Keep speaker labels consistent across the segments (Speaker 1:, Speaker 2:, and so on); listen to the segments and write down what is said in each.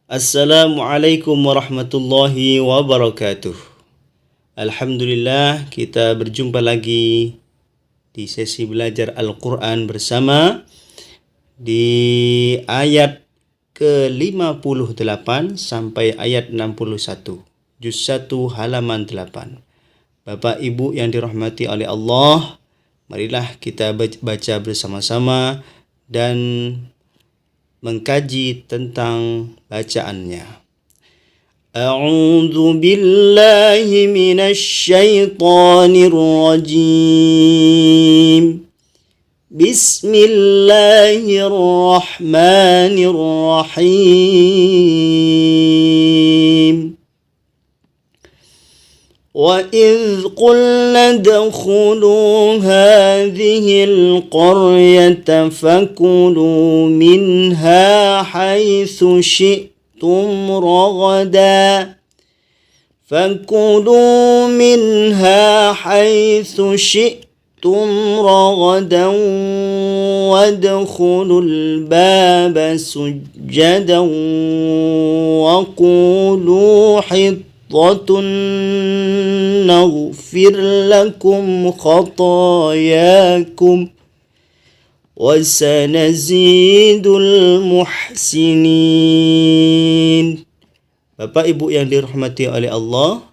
Speaker 1: Assalamualaikum warahmatullahi wabarakatuh. Alhamdulillah, kita berjumpa lagi di sesi belajar Al-Quran bersama di ayat ke-58 sampai ayat 61, juz 1 halaman 8. Bapak Ibu yang dirahmati oleh Allah, marilah kita baca bersama-sama dan mengkaji tentang bacaannya. A'udzu billahi minasy syaithanir rajim. Bismillahirrahmanirrahim. وَإِذْ قُلْنَا ادْخُلُوا هَٰذِهِ الْقَرْيَةَ فَكُلُوا مِنْهَا حَيْثُ شِئْتُمْ رَغَدًا وَادْخُلُوا الْبَابَ سُجَّدًا وَقُولُوا حِطَّةٌ نغفر لكم خطاياكم وسنزيد المحسنين. Bapak Ibu yang dirahmati oleh Allah,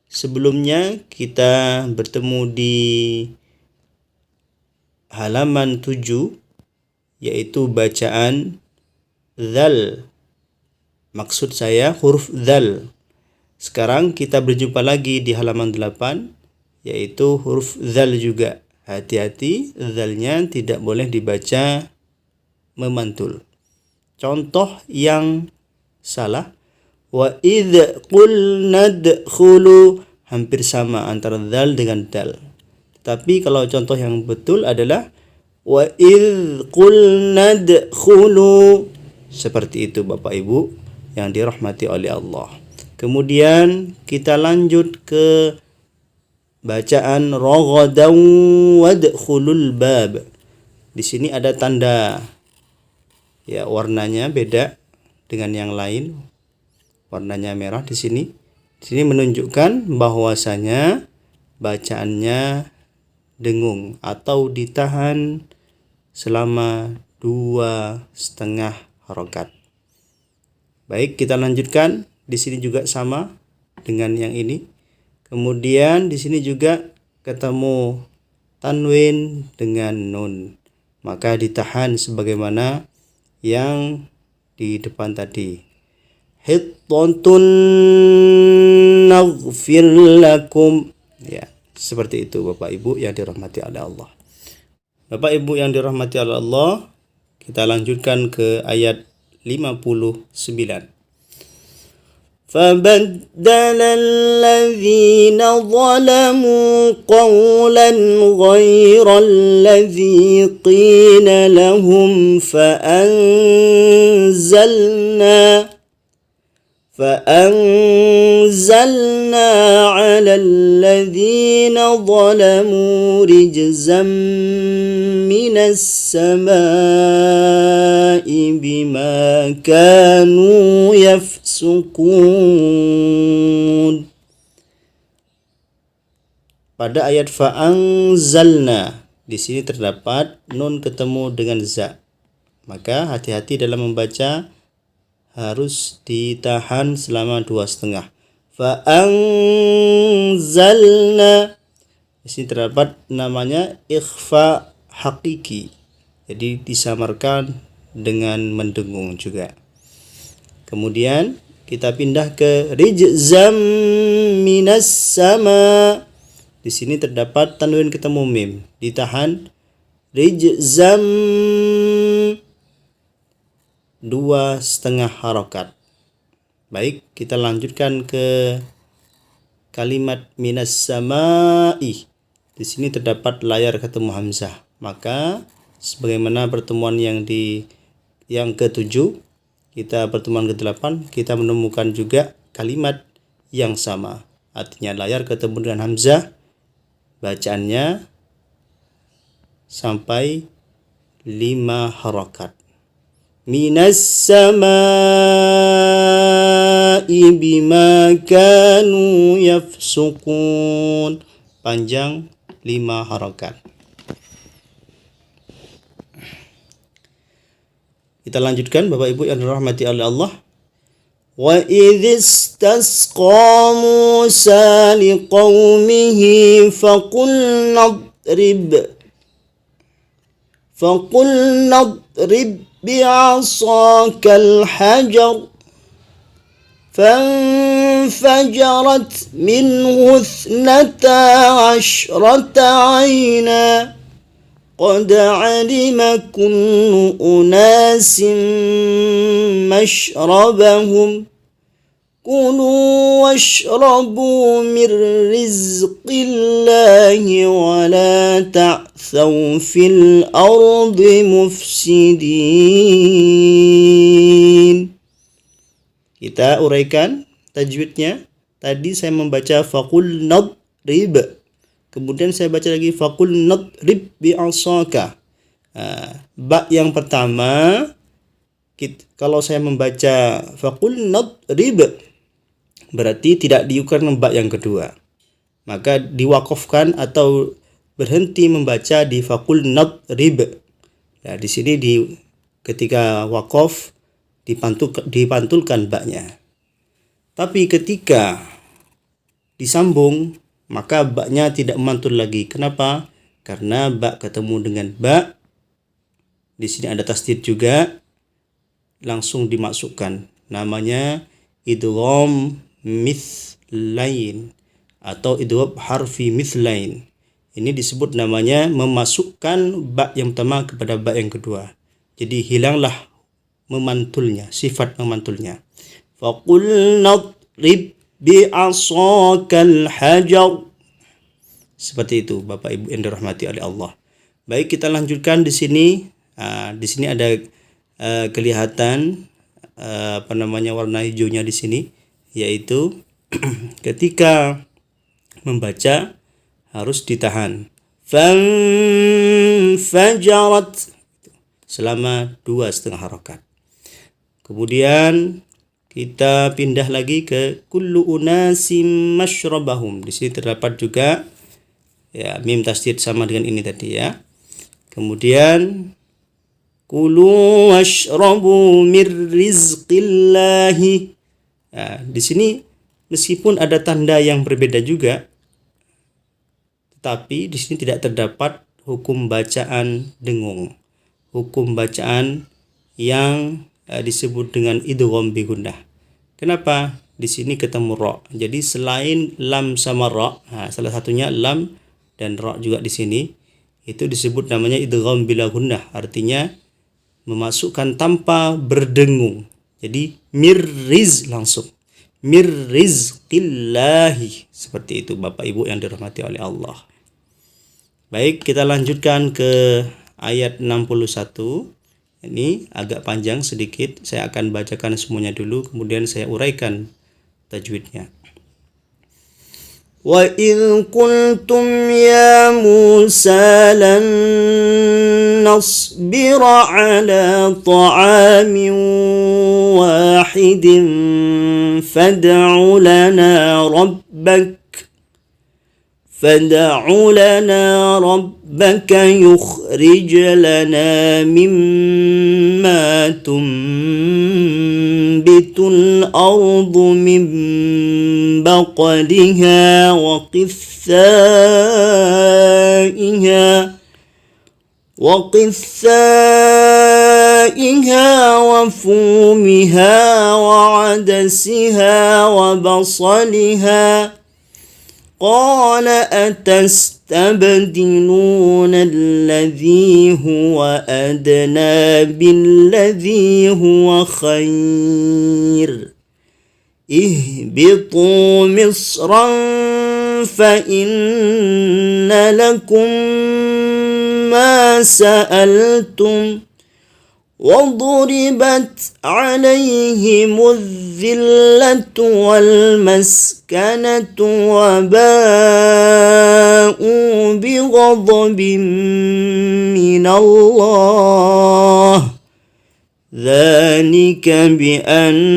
Speaker 1: sebelumnya kita bertemu di halaman 7, yaitu bacaan dzal. Maksud saya huruf dzal. Sekarang kita berjumpa lagi di halaman 8, yaitu huruf dzal juga. Hati-hati, dzalnya tidak boleh dibaca memantul. Contoh yang salah, wa idz qulna dkhulu, hampir sama antara dzal dengan dal. Tapi kalau contoh yang betul adalah wa idz qulna dkhulu. Seperti itu Bapak Ibu yang dirahmati oleh Allah. Kemudian kita lanjut ke bacaan raghadan wadkhulul bab. Di sini ada tanda, ya, warnanya beda dengan yang lain. Warnanya merah di sini. Di sini menunjukkan bahwasanya bacaannya dengung atau ditahan selama 2,5 harokat. Baik, kita lanjutkan. Di sini juga sama dengan yang ini. Kemudian di sini juga ketemu tanwin dengan nun. Maka ditahan sebagaimana yang di depan tadi. Hittotun naghfir lakum. Ya, seperti itu Bapak Ibu yang dirahmati oleh Allah. Bapak Ibu yang dirahmati oleh Allah, kita lanjutkan ke ayat 59. فَبَدَّلَ الَّذِينَ ظَلَمُوا قَوْلًا غَيْرَ الَّذِي قِيلَ لَهُمْ فَأَنزَلْنَا عَلَى الَّذِينَ ظَلَمُوا رِجْزًا مِنَ السَّمَاءِ بِمَا كَانُوا يَفْسُقُونَ. Pada ayat fa'anzalna, di sini terdapat nun ketemu dengan za. Maka hati-hati dalam membaca, harus ditahan selama 2,5. Fa'anzalna, di sini terdapat namanya ikhfa hakiki, jadi disamarkan dengan mendengung juga. Kemudian kita pindah ke rijzam minas sama. Di sini terdapat tanwin ketemu mim, ditahan rijzam 2,5 harokat. Baik, kita lanjutkan ke kalimat minas samai. Di sini terdapat layar ketemu hamzah. Maka sebagaimana pertemuan yang ke-7, kita pertemuan ke-8, kita menemukan juga kalimat yang sama. Artinya layar ketemu dengan hamzah, bacaannya sampai 5 harokat. minas samai bima kanu yafsukun. Panjang 5 harakat. Kita lanjutkan Bapak Ibu yang dirahmati oleh Allah. Wa idh istasqa Musa liqaumihi faqulna idrib bi'asakal hajar فانفجرت منه 12 عينا قد علم كل أناس مشربهم كلوا واشربوا من رزق الله ولا تعثوا في الأرض مفسدين. Kita uraikan tajwidnya. Tadi saya membaca faqul nadrib, kemudian saya baca lagi faqul nadrib bi'asaka. Ba yang pertama, kalau saya membaca faqul nadrib, berarti tidak diukurkan ba yang kedua. Maka diwakafkan atau berhenti membaca di faqul nadrib. Nah, di sini ketika wakaf dipantulkan ba-nya. Tapi ketika disambung, maka ba-nya tidak memantul lagi. Kenapa? Karena ba ketemu dengan ba, di sini ada tasdid juga, langsung dimasukkan. Namanya idgham mithlain atau idgham harfi mithlain. Ini disebut namanya memasukkan ba yang pertama kepada ba yang kedua. Jadi hilanglah memantulnya, sifat memantulnya. Faqul nadrib bi'asakal hajar. Seperti itu Bapak Ibu yang dirahmati oleh Allah. Baik, kita lanjutkan di sini. Di sini ada kelihatan warna hijaunya di sini, yaitu ketika membaca harus ditahan. Fanfajarat selama 2,5 harakat. Kemudian kita pindah lagi ke kullu unasim masyrabahum. Di sini terdapat juga ya mim tasdid sama dengan ini tadi ya. Kemudian kulu washrabu mir rizqillahi. Nah, di sini meskipun ada tanda yang berbeda juga, tetapi di sini tidak terdapat hukum bacaan dengung, hukum bacaan yang disebut dengan idgham bi gunnah. Kenapa? Di sini ketemu ra. Jadi selain lam sama ra, salah satunya lam dan ra juga di sini, itu disebut namanya idgham bila gunnah, artinya memasukkan tanpa berdengung. Jadi mirriz langsung. Mirrizqillahi. Seperti itu Bapak Ibu yang dirahmati oleh Allah. Baik, kita lanjutkan ke ayat 61. Ini agak panjang sedikit. Saya akan bacakan semuanya dulu, kemudian saya uraikan tajwidnya. Wa idh qultum ya Musa lan nasbira ala ta'amin wahidin fad'u lana ربك يخرج لنا مما تنبت الأرض من بقلها وقثائها وفومها وعدسها وبصلها قال أتستبدلون الذي هو أدنى بالذي هو خير اهبطوا مصرا فإن لكم ما سألتم وضربت عليهم الذلة والمسكنة وباءوا بغضب من الله ذلك بأنهم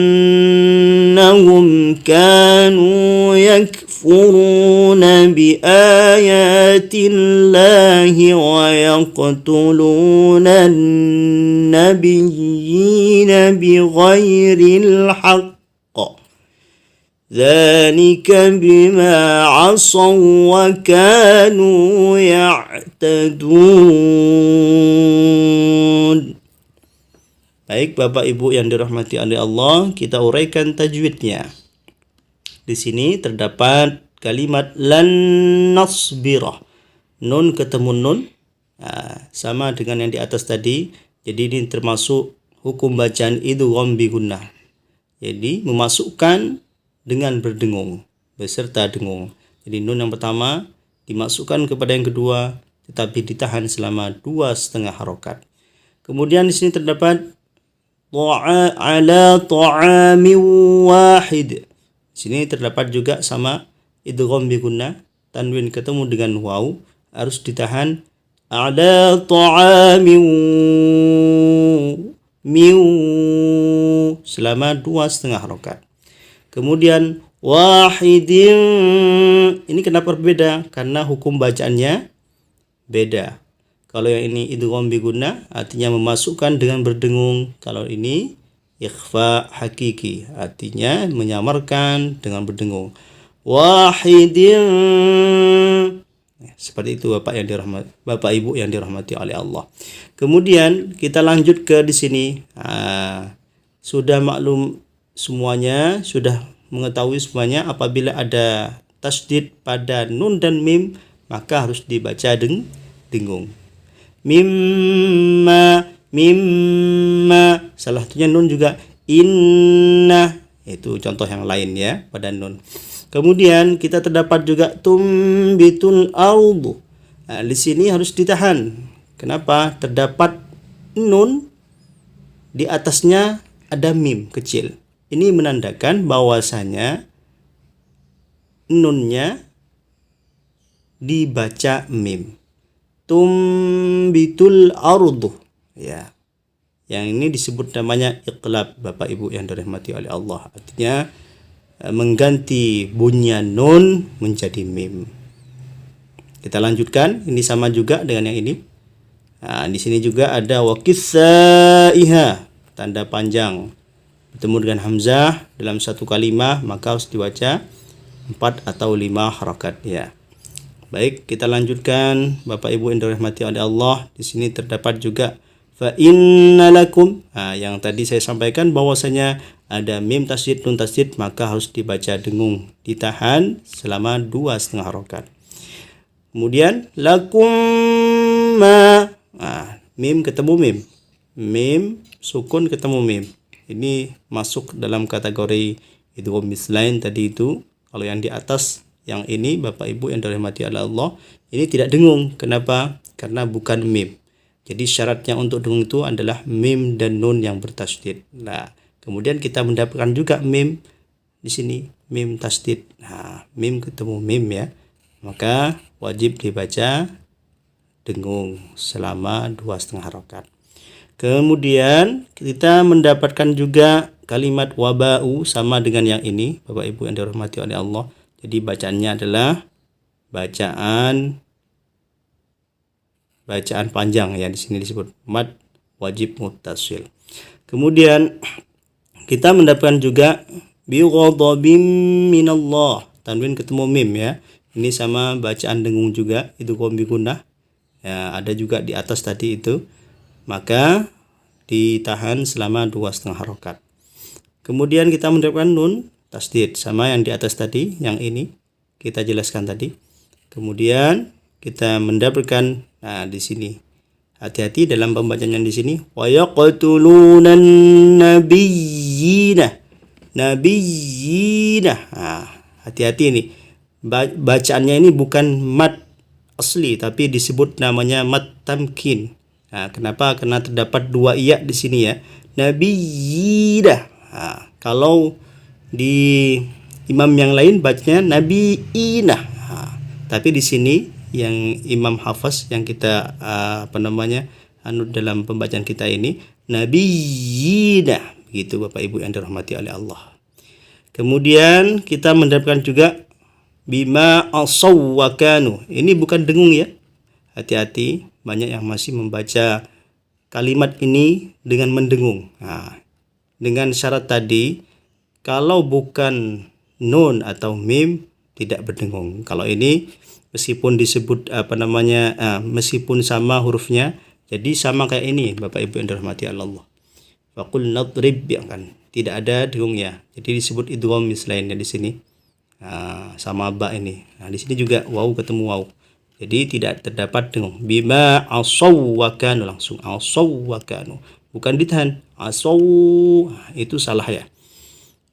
Speaker 1: كانوا يكفرون بآيات الله ويقتلون النبيين بغير الحق ذلك بما عصوا وكانوا يعتدون. Baik Bapak Ibu yang dirahmati oleh Allah, kita uraikan tajwidnya. Di sini terdapat kalimat lan nasbirah. Nun ketemu nun, sama dengan yang di atas tadi. Jadi ini termasuk hukum bacaan idgham bi gunnah. Jadi memasukkan dengan berdengung, beserta dengung. Jadi nun yang pertama dimasukkan kepada yang kedua, tetapi ditahan selama 2,5 harokat. Kemudian di sini terdapat ala ta'amin wahid. Di sini terdapat juga sama idgham bi gunnah, tanwin ketemu dengan waw harus ditahan ala ta'amin selama 2,5 harokat. Kemudian wahidin, ini kenapa berbeda? Karena hukum bacaannya beda. Kalau yang ini idgham bi gunnah artinya memasukkan dengan berdengung. Kalau ini ikhfa hakiki artinya menyamarkan dengan berdengung. Wahidin, seperti itu Bapak Ibu yang dirahmati oleh Allah. Kemudian kita lanjut ke di sini. Sudah maklum semuanya, sudah mengetahui semuanya apabila ada tasdid pada nun dan mim maka harus dibaca dengung. Mimma, salah satunya nun juga inna, itu contoh yang lain ya pada nun. Kemudian kita terdapat juga tumbitul ardu. Di sini harus ditahan. Kenapa? Terdapat nun di atasnya ada mim kecil. Ini menandakan bahwasanya nunnya dibaca mim. Tumbitul ardu, ya. Yang ini disebut namanya iqlab Bapak Ibu yang dirahmati oleh Allah. Artinya mengganti bunyian nun menjadi mim. Kita lanjutkan, ini sama juga dengan yang ini. Di sini juga ada wakisaiha, tanda panjang bertemu dengan hamzah dalam satu kalimah maka harus dibaca 4 atau 5 harakat ya. Baik, kita lanjutkan Bapak Ibu yang dirahmati oleh Allah. Di sini terdapat juga fa innalakum. Yang tadi saya sampaikan bahwasanya ada mim tasydid nun tasydid maka harus dibaca dengung, ditahan selama 2,5 harakat. Kemudian lakum ma, mim ketemu mim. Mim sukun ketemu mim. Ini masuk dalam kategori idgham mislain tadi itu. Kalau yang di atas yang ini Bapak Ibu yang dirahmati oleh Allah, ini tidak dengung. Kenapa? Karena bukan mim. Jadi syaratnya untuk dengung itu adalah mim dan nun yang bertasydid. Nah, kemudian kita mendapatkan juga mim di sini, mim tasydid. Mim ketemu mim ya. Maka wajib dibaca dengung selama 2,5 harakat. Kemudian kita mendapatkan juga kalimat waba'u sama dengan yang ini Bapak Ibu yang dirahmati oleh Allah. Jadi bacaannya adalah bacaan panjang ya, di sini disebut mad wajib muttasil. Kemudian kita mendapatkan juga bi ghadabim minallah, tanwin ketemu mim ya. Ini sama bacaan dengung juga, itu bi gunnah. Ya, ada juga di atas tadi itu. Maka ditahan selama 2,5 harakat. Kemudian kita mendapatkan nun tasydid sama yang di atas tadi, yang ini kita jelaskan tadi. Kemudian kita mendapatkan di sini hati-hati dalam pembacaan yang di sini wa yaqtulunan nabiyina. Hati-hati ini. Bacaannya ini bukan mad asli tapi disebut namanya mad tamkin. Kenapa? Karena terdapat 2 iya di sini ya. Nabiyina. Kalau di imam yang lain bacanya nabiina. Tapi di sini yang Imam Hafaz yang kita anut dalam pembacaan kita ini nabiyyina. Begitu Bapak Ibu yang dirahmati oleh Allah. Kemudian kita mendapatkan juga bima asaw wa kanu. Ini bukan dengung ya. Hati-hati, banyak yang masih membaca kalimat ini dengan mendengung. Nah, dengan syarat tadi, kalau bukan nun atau mim tidak berdengung. Kalau ini meskipun disebut meskipun sama hurufnya, jadi sama kayak ini Bapak Ibu yang dirahmati Allah. Faqul nadrib ya kan. Tidak ada dengung ya. Jadi disebut idgham mislainnya di sini. Nah, sama ba ini. Nah, di sini juga waw ketemu waw. Jadi tidak terdapat dengung. Bima asaw wa kanu, langsung asaw wa kanu. Bukan ditahan. Asaw, itu salah ya.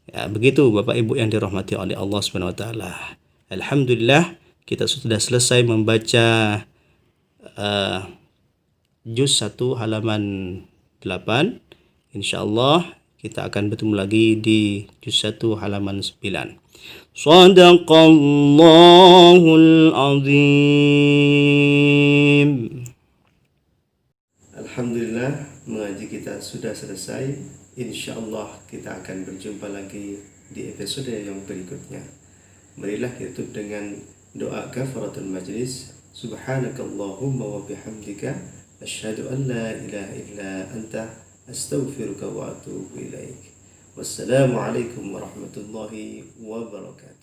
Speaker 1: Ya, begitu Bapak Ibu yang dirahmati oleh Allah Subhanahu wa taala. Alhamdulillah kita sudah selesai membaca juz 1 halaman 8. Insyaallah kita akan bertemu lagi di juz 1 halaman 9. Shadaqallahul azim. Alhamdulillah, mengaji kita sudah selesai. Insyaallah kita akan berjumpa lagi di episode yang berikutnya. Marilah kita tutup dengan doa kafaratul majlis. Subhanakallahumma wa bihamdika asyhadu an la ilaha illa anta astaghfiruka wa atubu ilaik. Wassalamualaikum warahmatullahi wabarakatuh.